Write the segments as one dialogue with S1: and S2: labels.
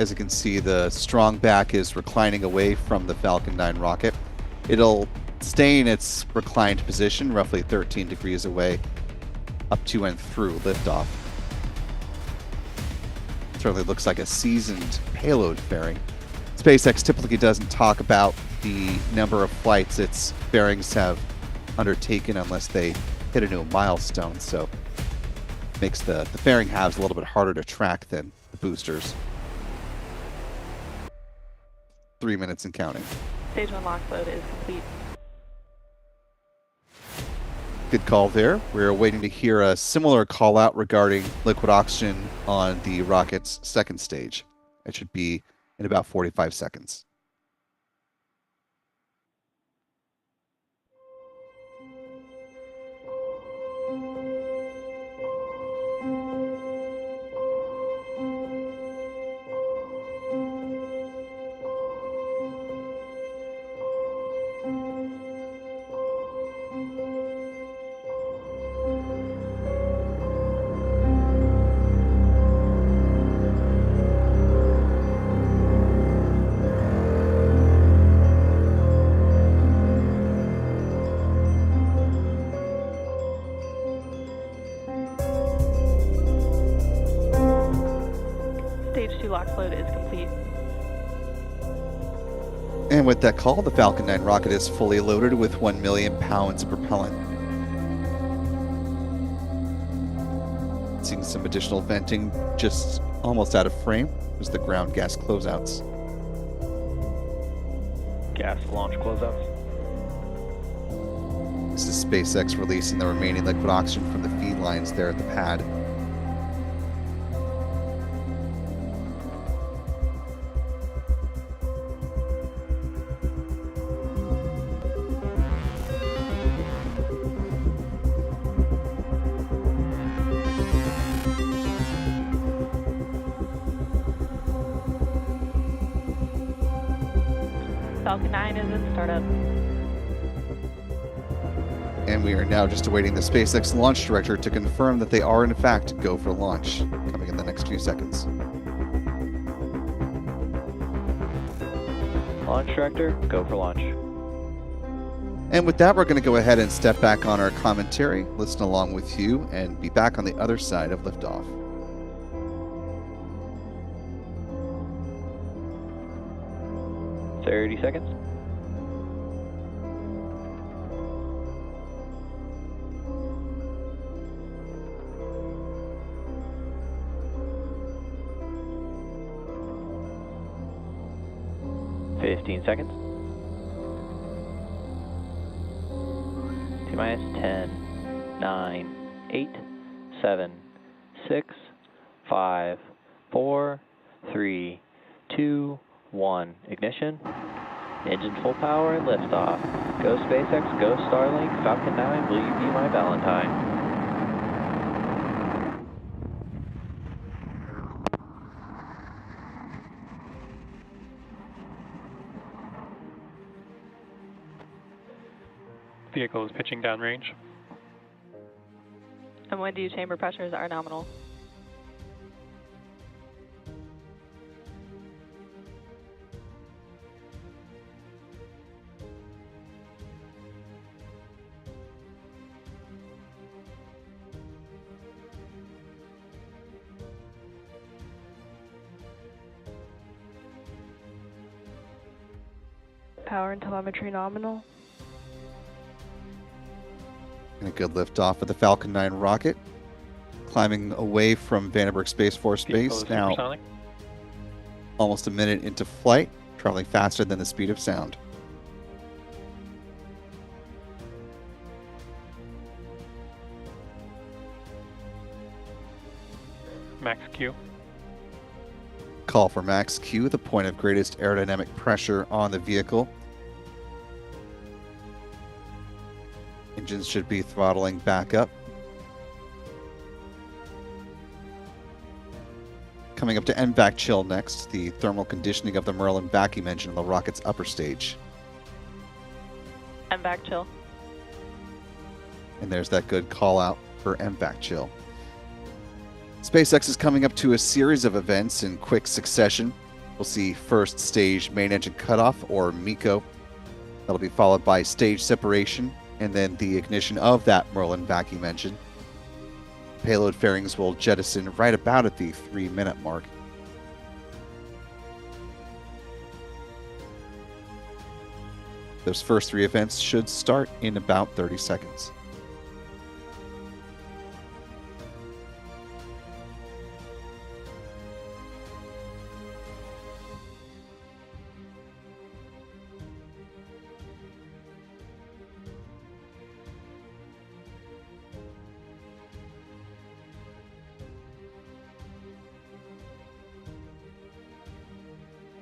S1: As you can see, the strong back is reclining away from the Falcon 9 rocket. It'll stay in its reclined position, roughly 13 degrees away, up to and through liftoff. Certainly looks like a seasoned payload fairing. SpaceX typically doesn't talk about the number of flights its fairings have undertaken unless they hit a new milestone, so makes the fairing halves a little bit harder to track than the boosters. 3 minutes and counting.
S2: Stage 1 launch load is complete.
S1: Good call there. We're waiting to hear a similar call out regarding liquid oxygen on the rocket's second stage. It should be in about 45 seconds.
S2: Stage 2 launch load is complete.
S1: And with that call, the Falcon 9 rocket is fully loaded with 1 million pounds of propellant. Seeing some additional venting just almost out of frame as the ground gas closeouts.
S3: Gas launch closeouts.
S1: This is SpaceX releasing the remaining liquid oxygen from the feed lines there at the pad.
S2: Falcon 9 is in startup.
S1: And we are now just awaiting the SpaceX launch director to confirm that they are in fact go for launch, coming in the next few seconds.
S3: Launch director, go for launch.
S1: And with that, we're going to go ahead and step back on our commentary, listen along with you, and be back on the other side of liftoff.
S3: Thirty seconds. Fifteen seconds. T-minus 10, 9, 8, 7, 6, 5, 4, 3, 2, 1. Ignition. Engine full power and liftoff. Go SpaceX, go Starlink, Falcon 9, will you be my Valentine?
S4: Vehicle is pitching downrange.
S2: And when do chamber pressures are nominal?
S5: Power and telemetry nominal.
S1: And a good liftoff of the Falcon 9 rocket, climbing away from Vandenberg Space Force Base, now
S4: Supersonic.
S1: almost a minute into flight, traveling faster than the speed of sound.
S4: Max Q.
S1: Call for max Q, the point of greatest aerodynamic pressure on the vehicle. Engines should be throttling back up. Coming up to NVAC chill next, the thermal conditioning of the Merlin vacuum engine in the rocket's upper stage.
S2: MVAC chill.
S1: And there's that good call out for MVAC chill. SpaceX is coming up to a series of events in quick succession. We'll see first stage main engine cutoff, or MECO. That'll be followed by stage separation, and then the ignition of that Merlin vacuum engine. Payload fairings will jettison right about at the 3-minute mark. Those first 3 events should start in about 30 seconds.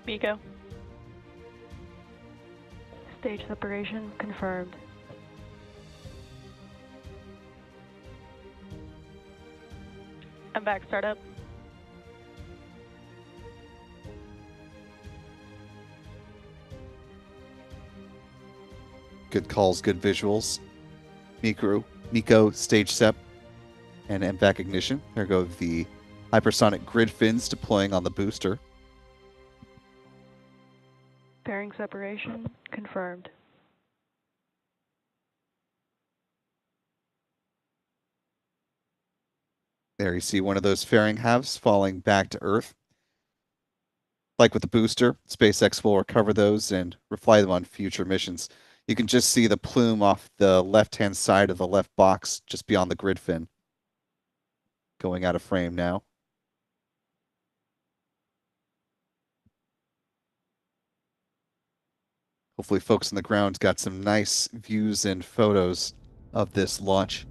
S2: MECO.
S5: Stage separation confirmed.
S2: MVAC startup.
S1: Good calls, good visuals. MECO stage sep and MVAC ignition. There go the hypersonic grid fins deploying on the booster.
S5: Fairing separation confirmed.
S1: There you see one of those fairing halves falling back to Earth. Like with the booster, SpaceX will recover those and refly them on future missions. You can just see the plume off the left-hand side of the left box just beyond the grid fin. Going out of frame now. Hopefully folks on the ground got some nice views and photos of this launch.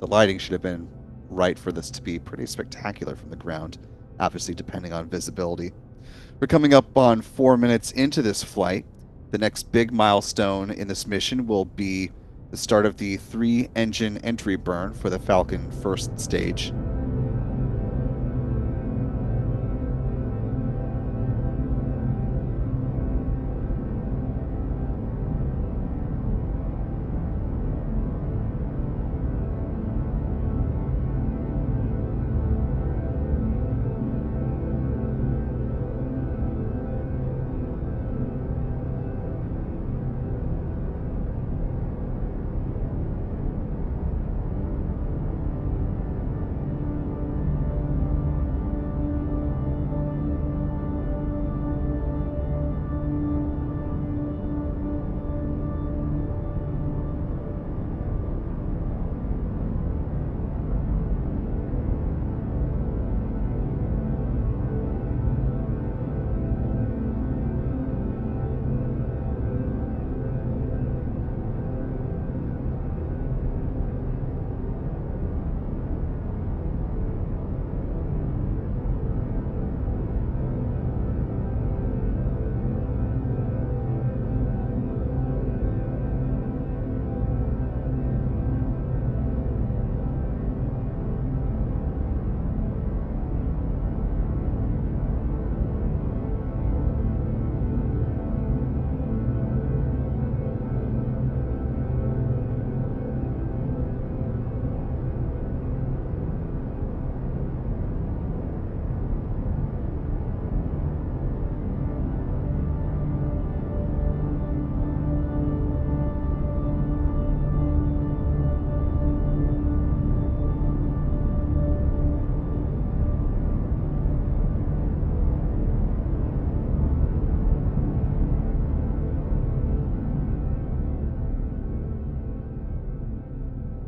S1: The lighting should have been right for this to be pretty spectacular from the ground, obviously depending on visibility. We're coming up on 4 minutes into this flight. The next big milestone in this mission will be the start of the 3-engine entry burn for the Falcon first stage.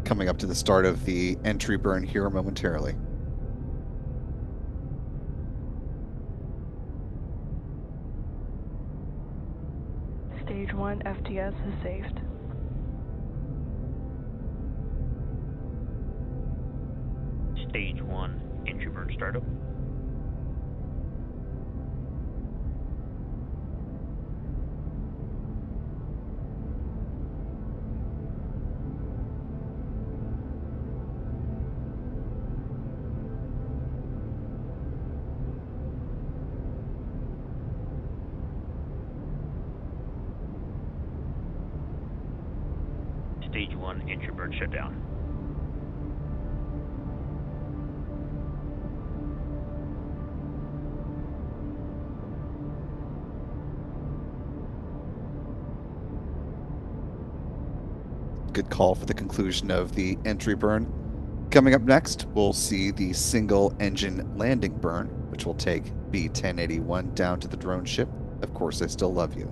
S1: Coming up to the start of the entry burn here momentarily.
S5: Stage 1 FTS is saved.
S6: Stage 1 entry burn startup. Stage 1 entry burn shutdown.
S1: good call for the conclusion of the entry burn. Coming up next, we'll see the single engine landing burn, which will take B-1081 down to the drone ship. Of course, I still love you.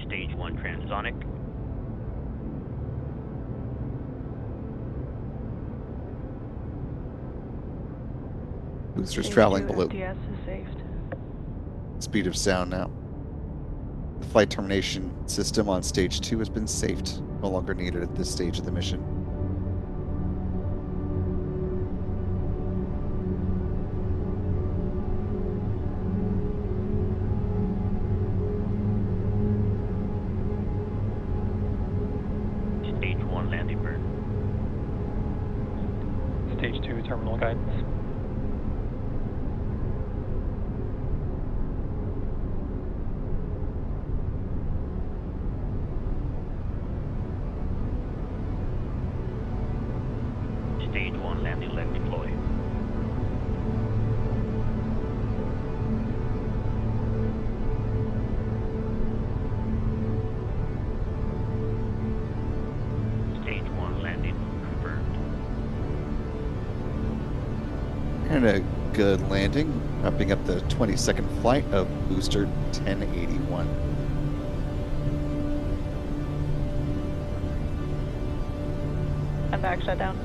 S6: Stage 1 transonic.
S1: Boosters
S5: Stage
S1: traveling
S5: 2
S1: below
S5: FTS is saved.
S1: speed of sound now. The flight termination system on stage 2 has been safed. No longer needed at this stage of the mission.
S6: Stage 1 landing burn.
S4: Stage 2 terminal guidance.
S6: Stage 1 landing leg deploy. Stage 1 landing confirmed.
S1: And a good landing, wrapping up the 22nd flight of Booster 1081.
S2: And back shut down.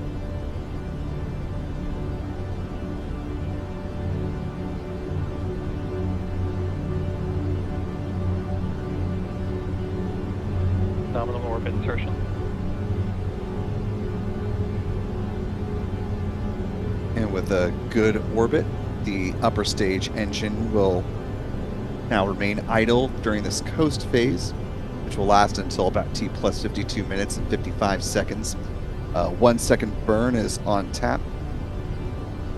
S4: Nominal orbit insertion.
S1: And with a good orbit, the upper stage engine will now remain idle during this coast phase, which will last until about T plus 52 minutes and 55 seconds. 1 second burn is on tap,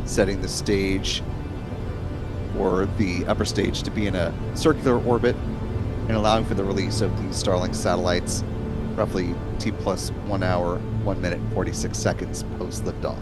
S1: setting the stage for the upper stage to be in a circular orbit and allowing for the release of the Starlink satellites roughly T plus 1 hour, 1 minute, 46 seconds post liftoff.